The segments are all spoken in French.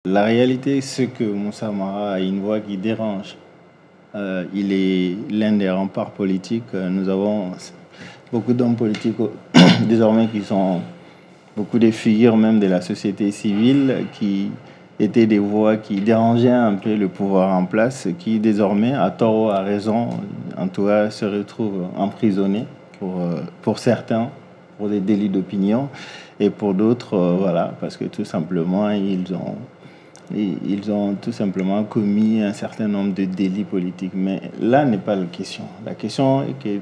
La réalité, c'est que Moussa Mara a une voix qui dérange. Il est l'un des remparts politiques. Nous avons beaucoup d'hommes politiques désormais qui sont beaucoup des figures même de la société civile qui étaient des voix qui dérangeaient un peu le pouvoir en place, qui désormais, à tort ou à raison, en tout cas, se retrouvent emprisonnés pour certains, pour des délits d'opinion, et pour d'autres, voilà, parce que tout simplement, ils ont tout simplement commis un certain nombre de délits politiques. Mais là n'est pas la question. La question est que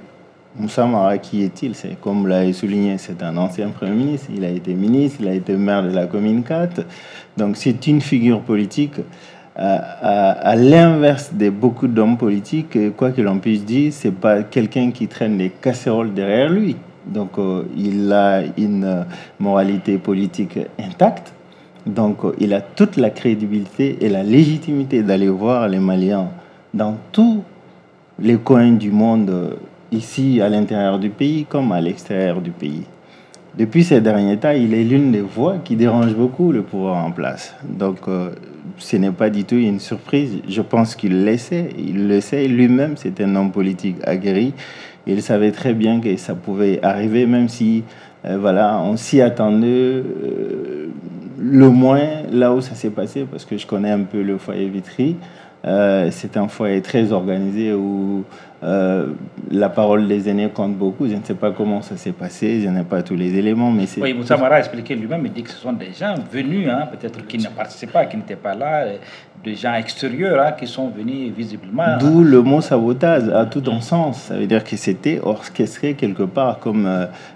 Moussa Mara, qui est-il? C'est comme l'a souligné, c'est un ancien Premier ministre. Il a été ministre, il a été maire de la commune 4. Donc c'est une figure politique. À l'inverse de beaucoup d'hommes politiques, quoi que l'on puisse dire, c'est pas quelqu'un qui traîne des casseroles derrière lui. Donc il a une moralité politique intacte. Donc, il a toute la crédibilité et la légitimité d'aller voir les Maliens dans tous les coins du monde, ici à l'intérieur du pays comme à l'extérieur du pays. Depuis ces derniers temps, il est l'une des voix qui dérange beaucoup le pouvoir en place. Donc, ce n'est pas du tout une surprise. Je pense qu'il le sait. Il le sait. Lui-même, c'est un homme politique aguerri. Il savait très bien que ça pouvait arriver, même si, voilà, on s'y attendait. Le moins là où ça s'est passé, parce que je connais un peu le foyer Vitry, c'est un foyer très organisé où la parole des aînés compte beaucoup. Je ne sais pas comment ça s'est passé, je n'ai pas tous les éléments. Mais oui, Moussa Mara a expliqué lui-même, il dit que ce sont des gens venus, hein, peut-être qui ne participaient pas, qui n'étaient pas là, des gens extérieurs qui sont venus visiblement. D'où le mot sabotage a tout un sens. Ça veut dire que c'était orchestré quelque part, comme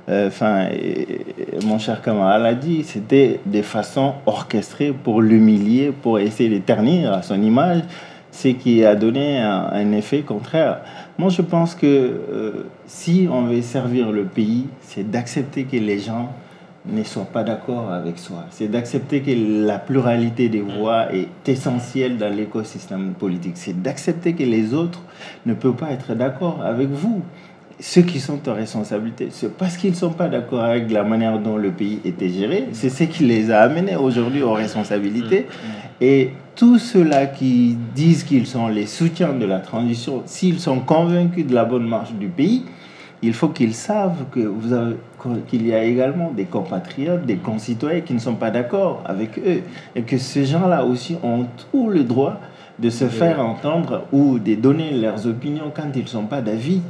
mon cher camarade l'a dit, c'était des façons orchestrées pour l'humilier, pour essayer de ternir à son image, ce qui a donné un effet contraire. Moi, je pense que si on veut servir le pays, c'est d'accepter que les gens ne soient pas d'accord avec soi. C'est d'accepter que la pluralité des voix est essentielle dans l'écosystème politique. C'est d'accepter que les autres ne peuvent pas être d'accord avec vous. Ceux qui sont en responsabilité, c'est parce qu'ils ne sont pas d'accord avec la manière dont le pays était géré. C'est ce qui les a amenés aujourd'hui aux responsabilités. Et tous ceux-là qui disent qu'ils sont les soutiens de la transition, s'ils sont convaincus de la bonne marche du pays, il faut qu'ils savent qu'il y a également des compatriotes, des concitoyens qui ne sont pas d'accord avec eux. Et que ces gens-là aussi ont tout le droit de se faire entendre ou de donner leurs opinions quand ils ne sont pas d'avis.